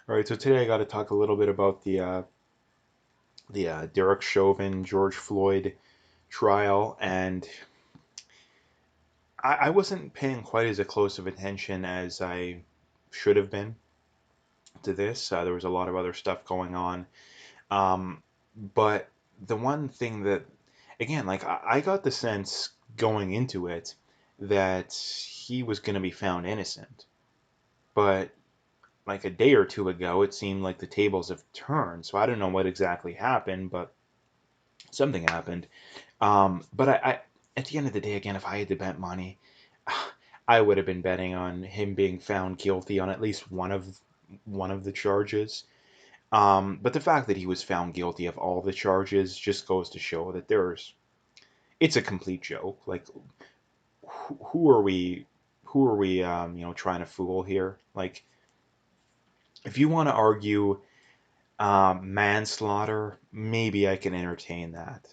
All right, so today I got to talk a little bit about the Derek Chauvin George Floyd trial, and I wasn't paying quite as a close of attention as I should have been to this. There was a lot of other stuff going on, um, but the one thing that, again, like I got the sense going into it that he was going to be found innocent, but like a day or two ago, it seemed like the tables have turned. So I don't know what exactly happened, but something happened. But at the end of the day, again, if I had to bet money, I would have been betting on him being found guilty on at least one of the charges. But the fact that he was found guilty of all the charges just goes to show that it's a complete joke. Like, who are we, trying to fool here? Like, if you want to argue manslaughter, maybe I can entertain that.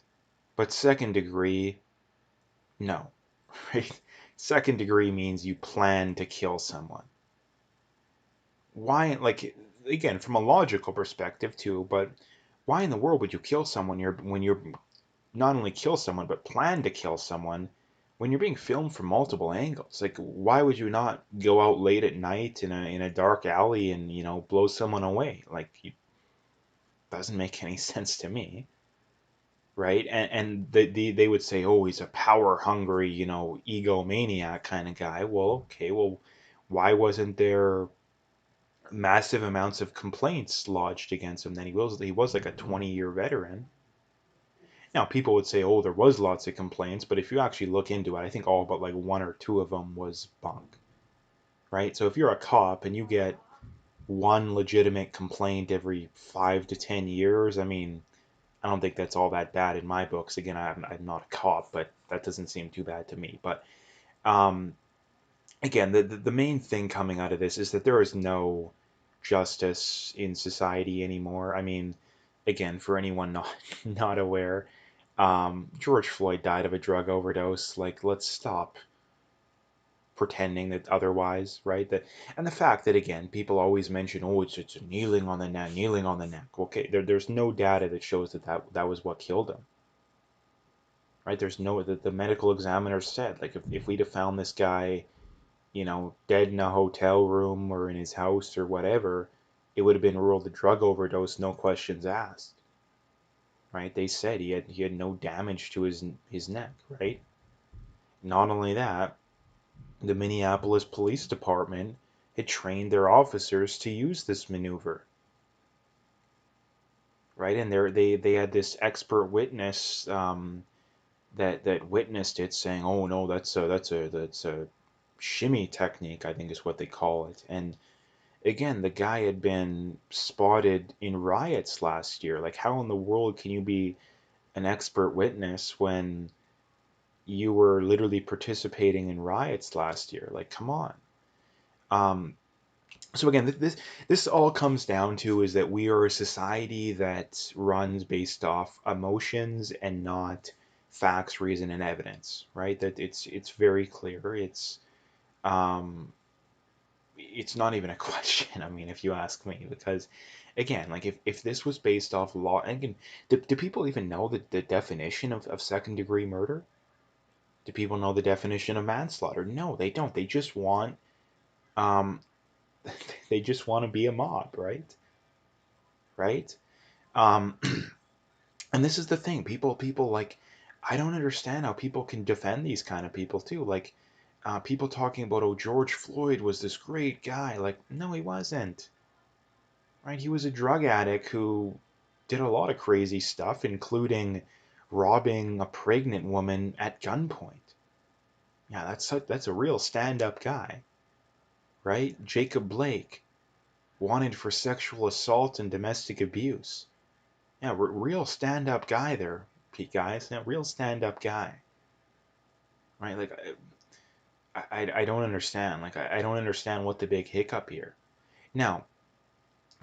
But second degree, no, right? Second degree means you plan to kill someone. Why, like, again, from a logical perspective too, but why in the world would you kill someone when you're not only kill someone, but plan to kill someone when you're being filmed from multiple angles? Like, why would you not go out late at night in a dark alley and, blow someone away? Like, it doesn't make any sense to me. Right? And they would say, oh, he's a power hungry, egomaniac kind of guy. Well, okay, well, why wasn't there massive amounts of complaints lodged against him? Then he was like a 20-year veteran. Now, people would say, oh, there was lots of complaints, but if you actually look into it, I think all but like one or two of them was bunk. Right? So if you're a cop and you get one legitimate complaint every 5 to 10 years, I mean, I don't think that's all that bad in my books. Again, I'm not a cop, but that doesn't seem too bad to me. But um, again, the main thing coming out of this is that there is no justice in society anymore. I mean, again, for anyone not not aware, George Floyd died of a drug overdose. Like, let's stop pretending that otherwise, right? That, and the fact that, again, people always mention, oh, it's kneeling on the neck, kneeling on the neck. Okay, there's no data that shows that was what killed him, right? There's no, the medical examiner said, like, if we'd have found this guy, dead in a hotel room or in his house or whatever, it would have been ruled a drug overdose, no questions asked, right? They said he had no damage to his neck, right? Not only that, the Minneapolis Police Department had trained their officers to use this maneuver, right? And they had this expert witness that witnessed it, saying, "Oh no, that's a shimmy technique, I think is what they call it." And again, the guy had been spotted in riots last year. Like, how in the world can you be an expert witness when you were literally participating in riots last year? Like, come on. Um, so again, this all comes down to is that we are a society that runs based off emotions and not facts, reason, and evidence, right? That it's very clear. Um, it's not even a question. I mean, if you ask me, because again, like if this was based off law, and again, do people even know the definition of second degree murder? Do people know the definition of manslaughter? No, they don't. Um, they just want to be a mob, right? Right? Um, and this is the thing. People like, I don't understand how people can defend these kind of people too. Like, people talking about, oh, George Floyd was this great guy. Like, no, he wasn't. Right? He was a drug addict who did a lot of crazy stuff, including robbing a pregnant woman at gunpoint. Yeah, that's a real stand-up guy, right? Jacob Blake, wanted for sexual assault and domestic abuse. Yeah, real stand-up guy there, Pete, guys. Yeah, real stand-up guy, right? Like, I don't understand. Like, I don't understand what the big hiccup here. Now,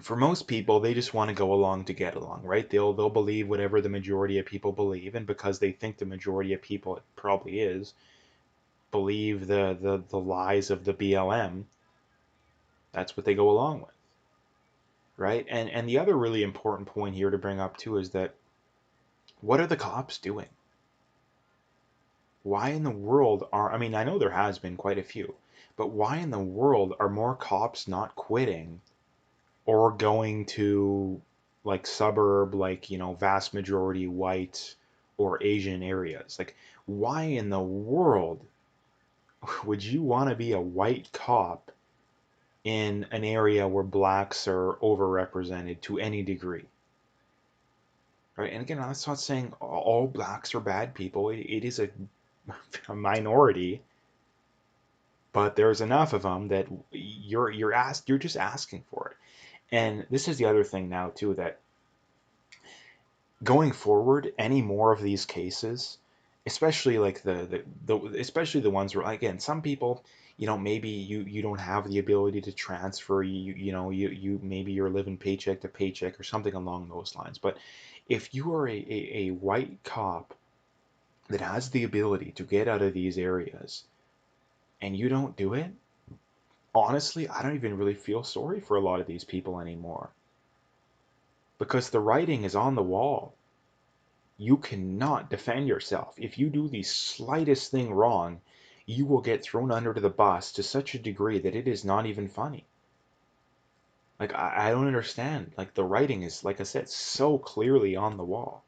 for most people, they just want to go along to get along, right? They'll believe whatever the majority of people believe, and because they think the majority of people, it probably is, believe the lies of the BLM, that's what they go along with, right? And the other really important point here to bring up too is that what are the cops doing? Why in the world are, I mean, I know there has been quite a few, but why in the world are more cops not quitting or going to like suburb, like, vast majority white or Asian areas? Like, why in the world would you want to be a white cop in an area where blacks are overrepresented to any degree? Right? And again, that's not saying all blacks are bad people. It is a minority, but there's enough of them that you're just asking for it. And this is the other thing now too, that going forward, any more of these cases, especially like especially the ones where, again, some people, maybe you don't have the ability to transfer, you maybe you're living paycheck to paycheck or something along those lines. But if you are a white cop that has the ability to get out of these areas and you don't do it, honestly, I don't even really feel sorry for a lot of these people anymore, because the writing is on the wall. You cannot defend yourself. If you do the slightest thing wrong, you will get thrown under the bus to such a degree that it is not even funny. Like, I don't understand. Like, the writing is, like I said, so clearly on the wall,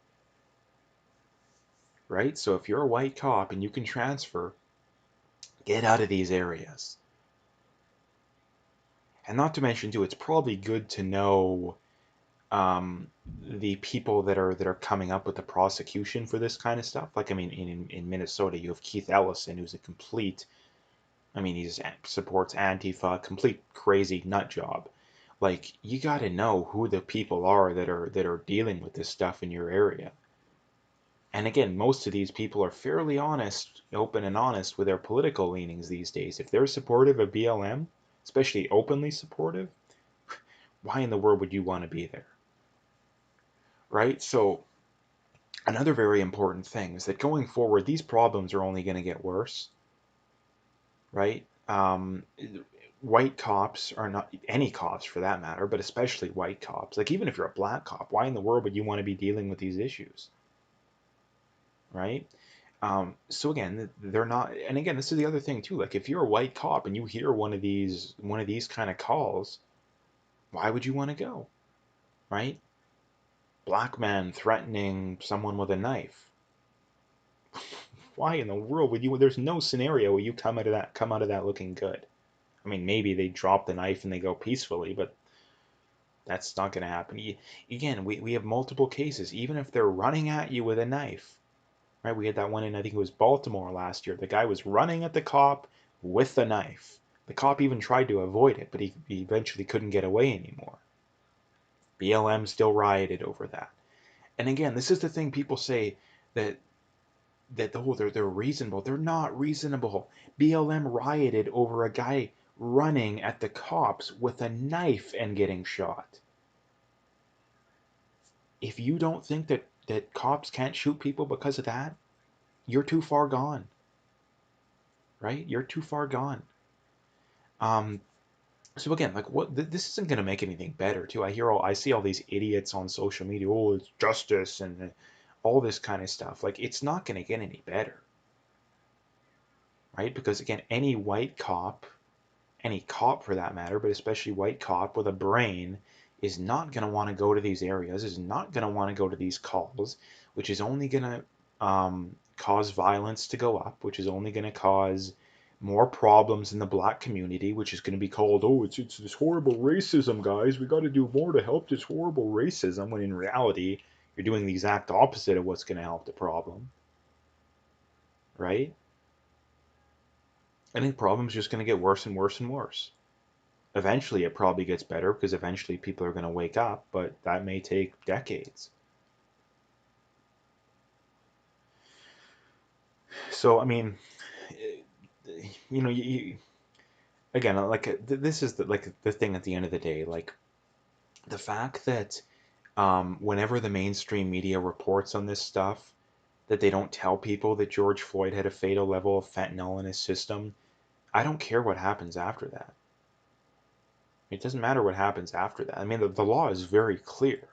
right? So if you're a white cop and you can transfer, get out of these areas. And not to mention, too, it's probably good to know the people that are coming up with the prosecution for this kind of stuff. Like, I mean, in Minnesota, you have Keith Ellison, who's a complete, I mean, he supports Antifa, complete crazy nut job. Like, you got to know who the people are that are dealing with this stuff in your area. And again, most of these people are fairly honest, open and honest with their political leanings these days. If they're supportive of BLM, especially openly supportive, why in the world would you want to be there? Right? So another very important thing is that going forward, these problems are only going to get worse, right? White cops are not, any cops for that matter, but especially white cops. Like, even if you're a black cop, why in the world would you want to be dealing with these issues, right? So again, they're not, and again, this is the other thing too. Like, if you're a white cop and you hear one of these kind of calls, why would you want to go, right? Black man threatening someone with a knife. Why in the world would you? There's no scenario where you come out of that looking good. I mean, maybe they drop the knife and they go peacefully, but that's not going to happen. Again, we have multiple cases. Even if they're running at you with a knife, right? We had that one in, I think it was Baltimore last year. The guy was running at the cop with the knife. The cop even tried to avoid it, but he eventually couldn't get away anymore. BLM still rioted over that. And again, this is the thing people say, that oh, they're reasonable. They're not reasonable. BLM rioted over a guy running at the cops with a knife and getting shot. If you don't think that cops can't shoot people because of that, you're too far gone, right? You're too far gone. Um, so again, like, this isn't going to make anything better, too. I see all these idiots on social media. Oh, it's justice and all this kind of stuff. Like, it's not going to get any better, right? Because again, any cop for that matter, but especially white cop with a brain, is not going to want to go to these areas, is not going to want to go to these calls, which is only going to cause violence to go up, which is only going to cause more problems in the black community, which is going to be called, oh, it's this horrible racism, guys. We got to do more to help this horrible racism, when in reality, you're doing the exact opposite of what's going to help the problem, right? I think the problem's just going to get worse and worse and worse. Eventually, it probably gets better because eventually people are going to wake up, but that may take decades. So, I mean, again, like, this is the thing at the end of the day. Like, the fact that whenever the mainstream media reports on this stuff, that they don't tell people that George Floyd had a fatal level of fentanyl in his system. I don't care what happens after that. It doesn't matter what happens after that. I mean, the law is very clear,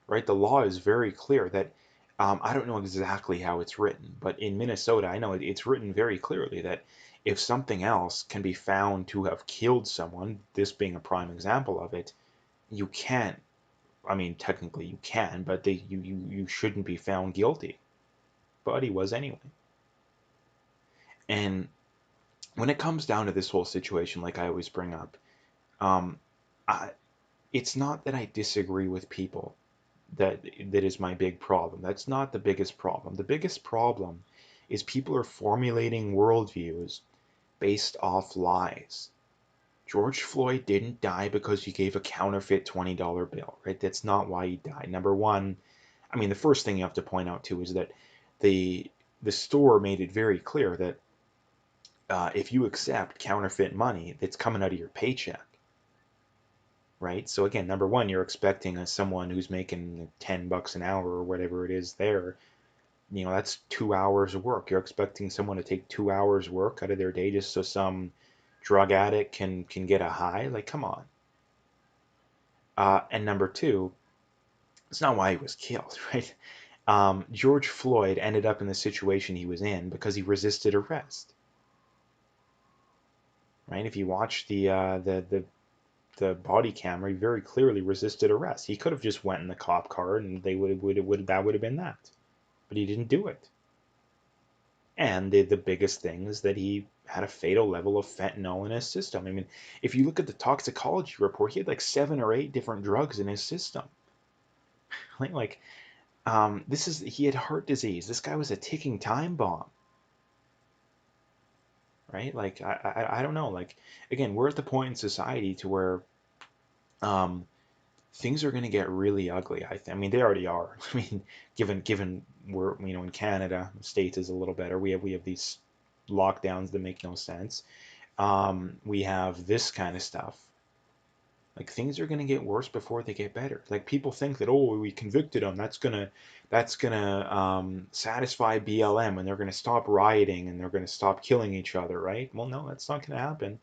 right? The law is very clear that I don't know exactly how it's written, but in Minnesota, I know it's written very clearly that if something else can be found to have killed someone, this being a prime example of it, you can't. I mean, technically you can, but you shouldn't be found guilty. But he was anyway. And when it comes down to this whole situation, like I always bring up, um, I, it's not that I disagree with people that is my big problem. That's not the biggest problem. The biggest problem is people are formulating worldviews based off lies. George Floyd didn't die because you gave a counterfeit $20 bill, right? That's not why he died. Number one, I mean, the first thing you have to point out too is that the the store made it very clear that if you accept counterfeit money, it's coming out of your paycheck, right? So again, number one, you're expecting someone who's making $10 an hour or whatever it is there. That's 2 hours of work. You're expecting someone to take 2 hours work out of their day just so some drug addict can get a high. Like, come on. And number two, it's not why he was killed, right? George Floyd ended up in the situation he was in because he resisted arrest, right? If you watch the body camera, he very clearly resisted arrest. He could have just went in the cop car and they would that would have been that, but he didn't do it. And the biggest thing is that he had a fatal level of fentanyl in his system. I mean, if you look at the toxicology report, he had like 7 or 8 different drugs in his system. Like, he had heart disease. This guy was a ticking time bomb, right? Like, I don't know. Like, again, we're at the point in society to where um, things are going to get really ugly. I mean, they already are. I mean, given we're in Canada, states is a little better. We have these lockdowns that make no sense. We have this kind of stuff. Like things are gonna get worse before they get better. Like people think that we convicted them, that's gonna satisfy BLM and they're gonna stop rioting and they're gonna stop killing each other, right? Well, no, that's not gonna happen.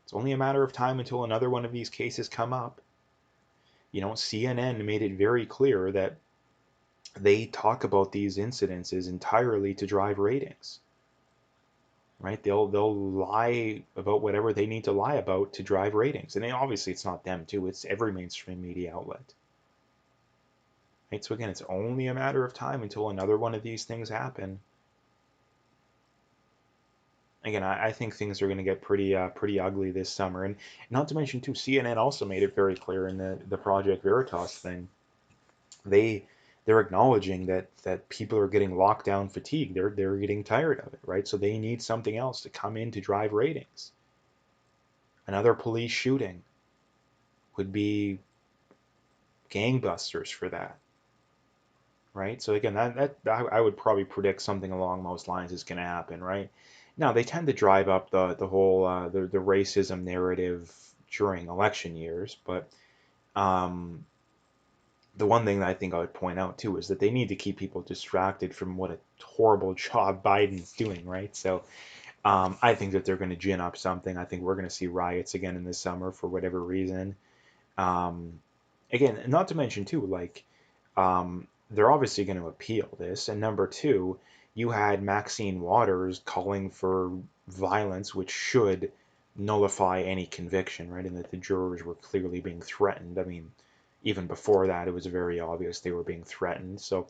It's only a matter of time until another one of these cases come up. CNN made it very clear that they talk about these incidences entirely to drive ratings, right? They'll lie about whatever they need to lie about to drive ratings. And obviously it's not them too, it's every mainstream media outlet. Right? So again, it's only a matter of time until another one of these things happen. Again, I think things are going to get pretty ugly this summer, and not to mention too, CNN also made it very clear in the Project Veritas thing. They they're acknowledging that people are getting lockdown fatigue. They're getting tired of it, right? So they need something else to come in to drive ratings. Another police shooting would be gangbusters for that, right? So again, that I would probably predict something along those lines is going to happen, right? Now they tend to drive up the whole the racism narrative during election years, but um, the one thing that I think I would point out too is that they need to keep people distracted from what a horrible job Biden's doing, right? So I think that they're going to gin up something. I think we're going to see riots again in the summer for whatever reason. Um, Again, not to mention too, like they're obviously going to appeal this. And number two, you had Maxine Waters calling for violence, which should nullify any conviction, right? And that the jurors were clearly being threatened. I mean, even before that, it was very obvious they were being threatened. So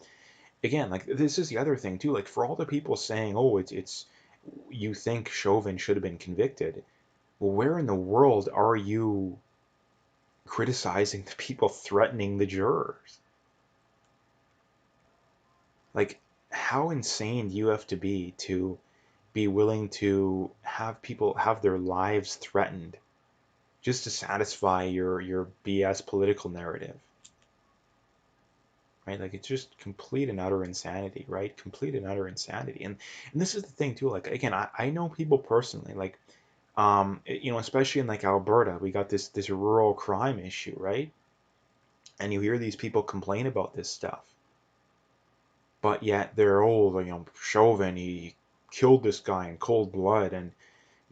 again, like this is the other thing too. Like for all the people saying, "Oh, it's you think Chauvin should have been convicted," well, where in the world are you criticizing the people threatening the jurors? Like, how insane do you have to be willing to have people have their lives threatened just to satisfy your BS political narrative, right? Like, it's just complete and utter insanity, right? Complete and utter insanity. And this is the thing too. Like, again, I know people personally, like, especially in like Alberta, we got this rural crime issue, right? And you hear these people complain about this stuff, but yet they're old, Chauvin, he killed this guy in cold blood, and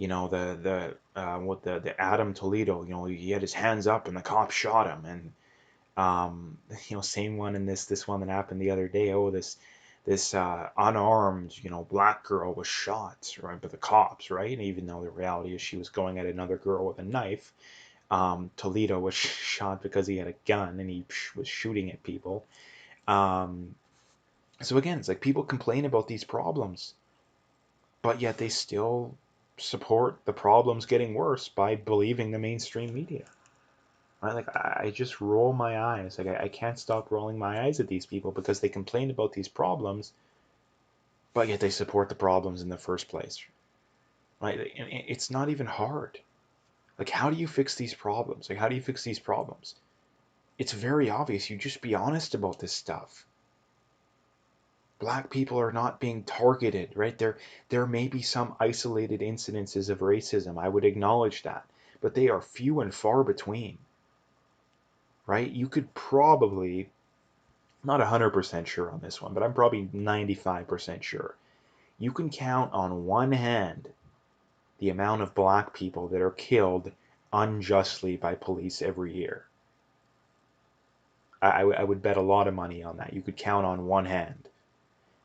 the Adam Toledo, he had his hands up and the cop shot him, and same one in this one that happened the other day. Oh, this unarmed, black girl was shot, right, by the cops, right? And even though the reality is she was going at another girl with a knife, Toledo was shot because he had a gun and he was shooting at people. Um, so again, it's like people complain about these problems, but yet they still support the problems getting worse by believing the mainstream media. Right? Like I just roll my eyes. Like I can't stop rolling my eyes at these people because they complain about these problems, but yet they support the problems in the first place. Right? And it's not even hard. Like how do you fix these problems? Like how do you fix these problems? It's very obvious. You just be honest about this stuff. Black people are not being targeted, right? There may be some isolated incidences of racism. I would acknowledge that, but they are few and far between, right? You could probably, not 100% sure on this one, but I'm probably 95% sure. You can count on one hand the amount of black people that are killed unjustly by police every year. I would bet a lot of money on that. You could count on one hand.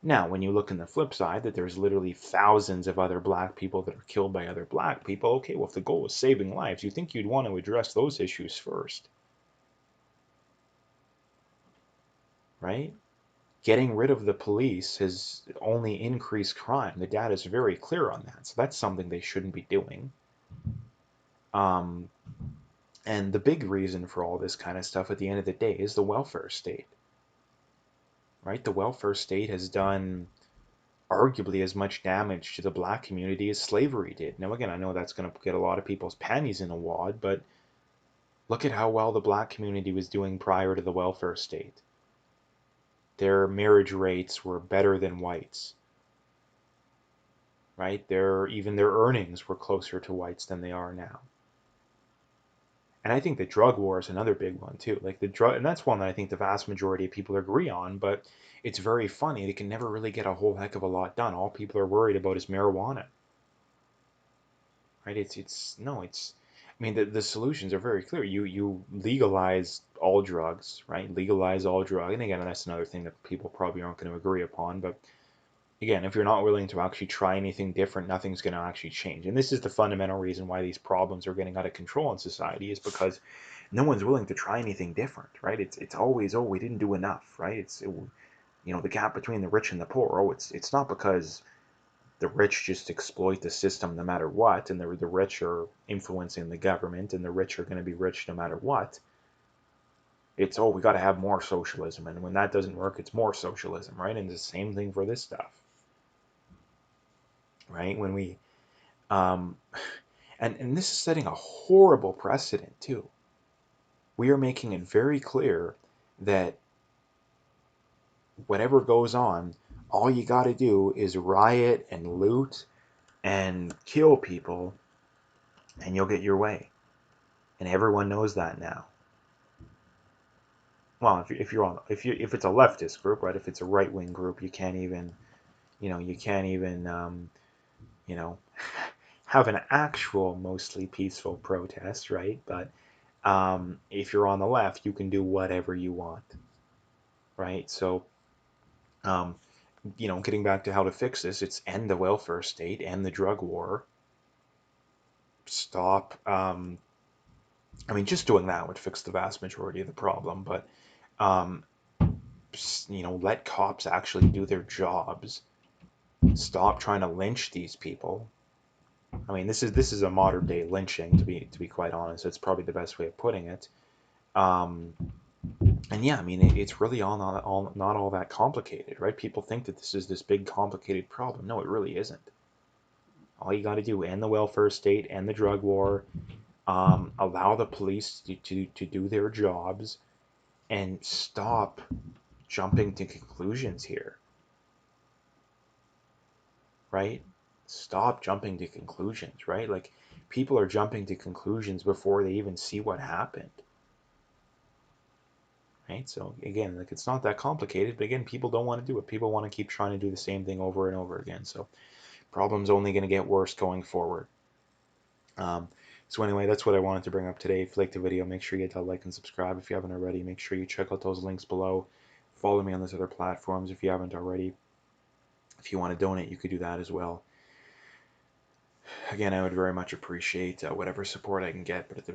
Now, when you look in the flip side, that there's literally thousands of other black people that are killed by other black people, okay, well, if the goal is saving lives, you think you'd want to address those issues first, right? Getting rid of the police has only increased crime. The data is very clear on that. So that's something they shouldn't be doing. Um, and the big reason for all this kind of stuff at the end of the day is the welfare state, right? The welfare state has done arguably as much damage to the black community as slavery did. Now, again, I know that's going to get a lot of people's panties in a wad, but look at how well the black community was doing prior to the welfare state. Their marriage rates were better than whites, right? Even their earnings were closer to whites than they are now. And I think the drug war is another big one too. Like the drug, and that's one that I think the vast majority of people agree on. But it's very funny; they can never really get a whole heck of a lot done. All people are worried about is marijuana, right? It's no, it's. I mean, the solutions are very clear. You legalize all drugs, right? Legalize all drug, and again, that's another thing that people probably aren't going to agree upon. But again, if you're not willing to actually try anything different, nothing's going to actually change. And this is the fundamental reason why these problems are getting out of control in society, is because no one's willing to try anything different, right? It's always, oh, we didn't do enough, right? The gap between the rich and the poor. Oh, it's not because the rich just exploit the system no matter what, and the rich are influencing the government, and the rich are going to be rich no matter what. It's, oh, we got to have more socialism, and when that doesn't work, it's more socialism, right? And it's the same thing for this stuff, right? When we um, and this is setting a horrible precedent too. We are making it very clear that whatever goes on, all you got to do is riot and loot and kill people, and you'll get your way. And everyone knows that now. Well, if it's a leftist group, right? If it's a right wing group, you can't even you know have an actual mostly peaceful protest, right? But if you're on the left, you can do whatever you want, right? So um, getting back to how to fix this, it's end the welfare state, end the drug war, stop. I mean, just doing that would fix the vast majority of the problem, but um, let cops actually do their jobs. Stop trying to lynch these people. I mean, this is a modern day lynching, to be quite honest. It's probably the best way of putting it. Um, and yeah, I mean, it's really not all that complicated, right? People think that this is this big complicated problem. No, it really isn't. All you got to do, end the welfare state, end the drug war, allow the police to do their jobs, and stop jumping to conclusions here, right? Stop jumping to conclusions, right? Like people are jumping to conclusions before they even see what happened, right? So again, like it's not that complicated, but again, people don't want to do it. People want to keep trying to do the same thing over and over again. So problem's only going to get worse going forward. Um, so anyway, that's what I wanted to bring up today. If you liked the video, make sure you hit that like and subscribe. If you haven't already, make sure you check out those links below. Follow me on those other platforms if you haven't already. If you want to donate, you could do that as well. Again, I would very much appreciate whatever support I can get, but at the